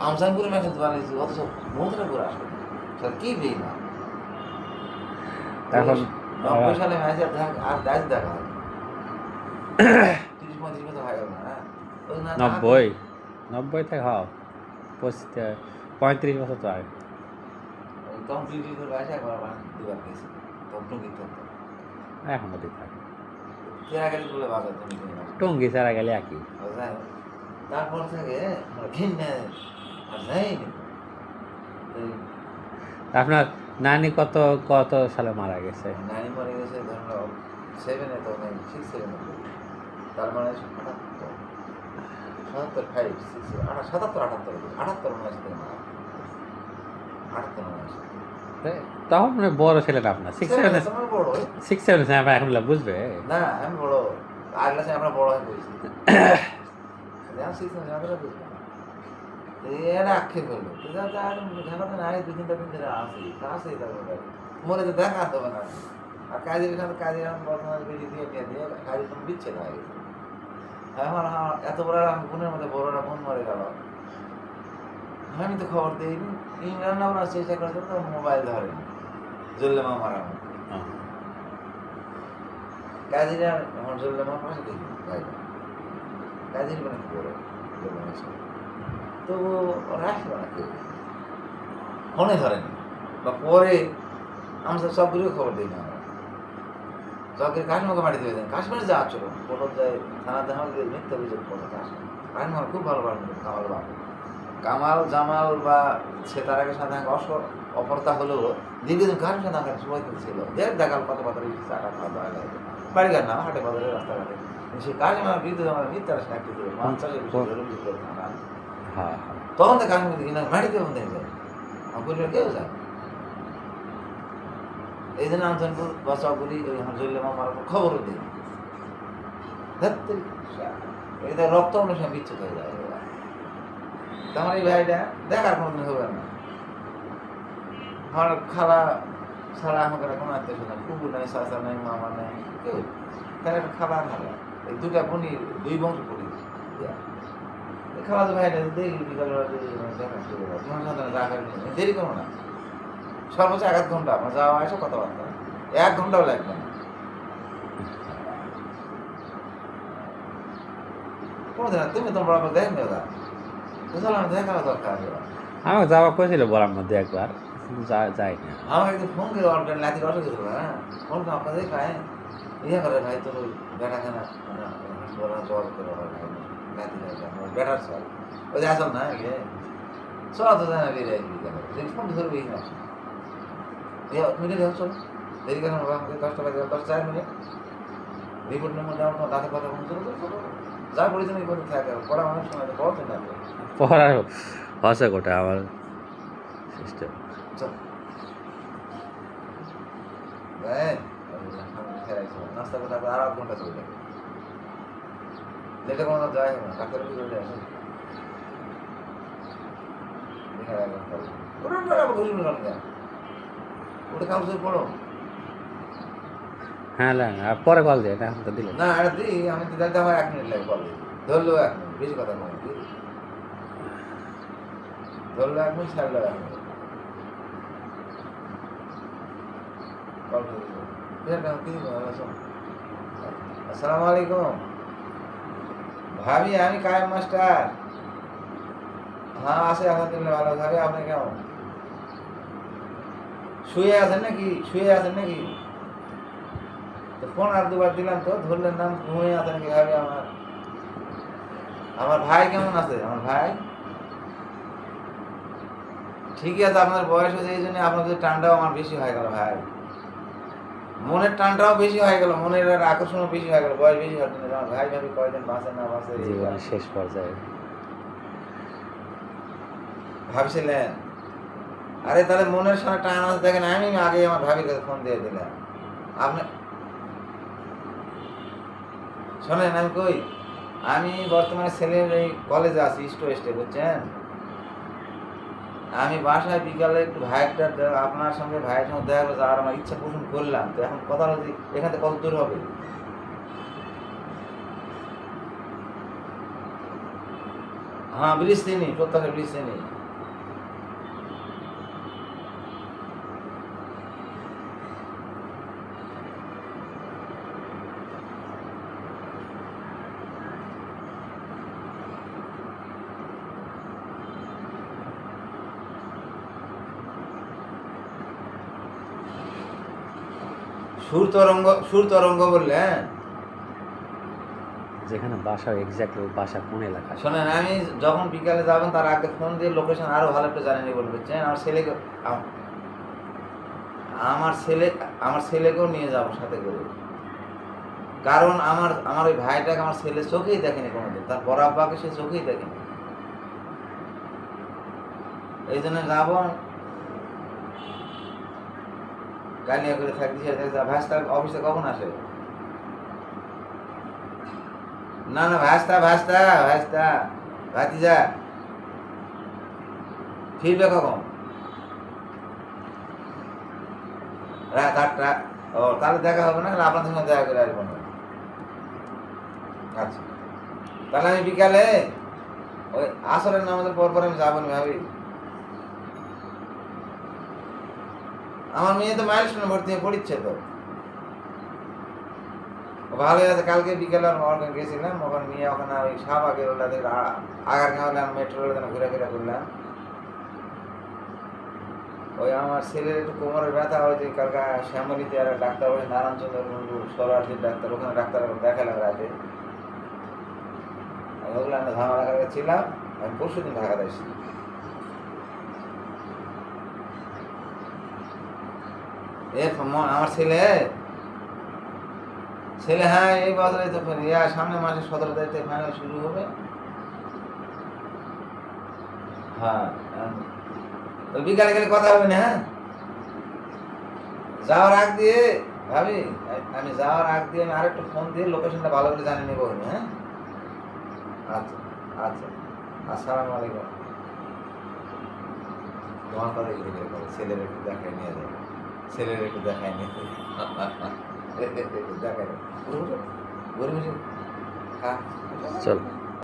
আমসানপুরে machine বানিয়েছি অথচ মন্ত্রে করে আসবে স্যার কি বেইমান এখন 90 সালে ম্যাচ আর দায়িত্ব দেখা হয় 30-35 বছর হয়ে গেল না হ্যাঁ ওই না 90 থেকে হও 35 বছর তো আগে তখন ব্রিটিশ করে আসে একবার দুবার গেছি তখন টুঙ্গি থাকতো এখনো দিতে থাকে চেরাগালি বলে বাজার তুমি টঙ্গি ছাড়া গেলে একই তারপর থেকে ঘিন্নে আর যাইনি আপনার নানি কত কত সালে মারা গেছে? নানি মরে গেছে ধরো 7-এ তো 6-7 তার মানে 78 মনে আছে মারা 78 মনে আছে তখন মানে বড় ছিলেন আপনার 6-7 আপনার এখন বুঝবে না আমি বড় আগলা সে আমরা বড় হয়ে পড়েছি এরা আক্ষেপ হলো ঝামেলা নাই 2-3টা দিন ধরে আসি কাছে মনে তো দেখা দেবে না আর কাজের সাথে কাজে এখন বর্তমানে বেশি দিয়ে কাজে তুমি বিচ্ছেদ হয়ে গেছে এখন এত বড় বোনের মধ্যে বড়রা বোন মরে গেল আমি তো খবর দিইনি ইমরান আমরা চেষ্টা করেছিল তো মোবাইল ধরেনি জল্লেমা মারা কাজীরা এখন জল্লেমা পাশে দেখি ভাই কাজীর মানে কি বলে তো ওরা আসলো না কেউ ফোনে ধরেনি বা পরে আমরা সবগুলো খবর দিই না আমরা সবকে কাশ্মীরকে মাটি দিয়ে দেন কাশ্মীরে যা চলো কোনো যায় থানাতে আমাকে মিথ্যা অভিযোগ করে কাশ্মীর খুব ভালো পারেন কামাল বাবু কামাল জামাল বা সে তার আগে সাথে অপরতা হলেও দীর্ঘদিন কারোর সাথে আমার সময় ছিল দেখাল কত কথা চাটা খাওয়া দাওয়া লাগে বাড়িঘাট না হাটে বাজারে রাস্তাঘাটে সেই কাজ আমার বিরুদ্ধে আমার মিথ্যা রাস্তা একটু করে 50-এর বিষয় করে থানা তখন তো কাশ্মীর দেখি না মাটিতে বন্ধে যায় আমার পরিবার কেউ যায় এই জন্য আমসানপুর বসাগুলি ওই জল্লেমা মারার খবরও দিই এটা রক্ত অনুষ্ঠান বিচ্ছুত হয়ে যায় তোমার এই ভাইটা দেখার কোনোদিন হবে না আমার খালা ছাড়া আমাকে কোনো আত্মীয় স্বজন কুকুর নেই চাচা নেই মামা নেই কেউ তার একটা খালা খালা এই দুটা বোনই 2 বংশ করি খালা তো ভাইটা দেখি বিকালবেলা দেখা শুরু করা তোমার সাথে রাখার দেরি করো না সর্বোচ্চ 1 ঘন্টা আমার যাওয়া আসে কথাবার্তা 1 ঘন্টাও লাগবে না কোনোদিন তুমি তোমার বাবা দেখেন দাদা আমি দেখানো দরকার আমার যাওয়া করেছিল বলার মধ্যে একবার যাই না আমাকে একদিন ফোন করে অর্ডার লাতি অর্ডার দিয়েছিল হ্যাঁ ফোন করে আপনাদের খায় ইয়ে করে ভাই তোর বেটা খানা জল করে লাতি বেটার চল ওই যে আসল না চল তো জানা বেরিয়ে ফোন ধরবি না মিনিট চল দেরি কেন আমাকে 10 টাকা 10 মিনিট রিপোর্ট নম্বর দেওয়ার পর দাঁতের কথা ফোন করে যা বলেছেন এই করে থাকে পড়া অনেক সময় পড়তে না পড়ার হসে গোটা আমার সিস্টেম চল নাস্তা করতে আর 1 ঘন্টা চলে যাবে লেটে কোনো যায় না ডাক্তার চলে আসে ওটা কাউন্সিল পড়ো হ্যাঁ আর পরে কল দিয়ে এখন তো দিলে না এটা দিই আমি দিতে আমার 1 মিনিট লাগে কল ধরলো 1 মিনিট বেশি কথা বলো ধরলো 1 মিনিট ছাড়লো 1 মিনিট কল আসসালামু আলাইকুম ভাবি আমি কায়েম মাস্টার হ্যাঁ আছে আলহামদুলিল্লাহ ভালো ভাবি আপনি কেমন শুয়ে আছেন নাকি তো ফোন আর 2বার দিলাম তো ধরলেন নাম ঘুমিয়ে আছে নাকি ভাবি আমার ভাই কেমন আছে আমার ভাই ঠিকই আছে আপনার বয়স হয়েছে এই জন্য আপনাদের টানটাও আমার বেশি হয়ে গেল ভাই মনের টানটাও বেশি হয়ে গেল মনের আকর্ষণও বেশি হয়ে গেল বয়স বেশি হচ্ছে না ভাই ভাবি কয়দিন বাঁচে না বাঁচে জীবনের শেষ পর্যায়ে ভাবছিলেন আরে তাহলে মনের সঙ্গে টান আছে দেখেন আমি আগে আমার ভাবির কাছে ফোন দিয়ে দিলাম আপনি শোনেন আমি কই আমি বর্তমানে ছেলের এই কলেজে আছি স্টে বুঝছেন আমি বাসায় বিকালে একটু আপনার সঙ্গে ভাইয়ের সঙ্গে দেখা করে যাওয়ার আমার ইচ্ছা পোষণ করলাম তো এখন কথা হলো যে এখান থেকে কত দূর হবে হ্যাঁ ব্রিজ চিনি, প্রত্যাশা ব্রিজ চিনি। সুর তরঙ্গ বললেন। যেখানে বাসা এক্স্যাক্টলি বাসা কোন এলাকায়? শোনেন, আমি যখন বিকালে যাবেন তার আগে ফোন দিয়ে লোকেশন আরো ভালো একটু জানিয়ে বলবে, চেন আমার ছেলেকে, আমার ছেলেকেও নিয়ে যাবো সাথে করে। কারণ আমার ওই ভাইটাকে আমার ছেলে চোখেই দেখেনি কোনোদিন, তার বড় আব্বাকে সে চোখেই দেখেনি। এই জন্য যাবো, গালিয়া করে থাকতে ভাইস্তা অফিসে কখন আসে? না না, ভাইস্তা ভাতিজা ফিরবে কখন? রাত 8টা। ও তাহলে দেখা হবে না, আপনাদের সঙ্গে দেখা করে আসবো না। আচ্ছা, তাহলে আমি বিকালে ওই আসরের নামাজের পর আমি যাবো না ভাবি। আমার মেয়ে তো মাইলস্টোনে ভর্তি হয়ে পড়িচ্ছে তো, ভালোই আছে। কালকে বিকেলে ওখানে গেছিলাম, ওখানে নিয়ে ওখানে ওই শাহবাগের ওদের আগারগাঁও মেট্রো ঘুরে করলাম। ওই আমার ছেলের একটু কোমরের ব্যথা হয়েছে, কালকে শ্যামলিতে আর ডাক্তার ওই নারায়ণচন্দ্র সরাসির ডাক্তার, ওখানে ডাক্তার দেখালাম রাতে। ওগুলো আমরা ঝামেলা করে ছিলাম। আমি পরশু দিন ঢাকাতে এসেছি। আমার ছেলে হ্যাঁ এই বছরে তো সামনে মাসে 17 তারিখ থেকে ফাইনাল শুরু হবে। হ্যাঁ, তো বিকালে গেলে কথা হবে না। হ্যাঁ, যাওয়ার আগ দিয়ে ভাবি, আমি যাওয়ার আগ দিয়ে আমি আরেকটু ফোন দিয়ে লোকেশনটা ভালো করে জানিয়ে নেবো। হ্যাঁ, আচ্ছা আচ্ছা, আসসালামু আলাইকুম। তোমার কথা কি ছেলের একটু দেখাই নিয়ে যাবে, ছেলের একটু দেখাই নিয়ে দেখাই ঘুরে খা। চল।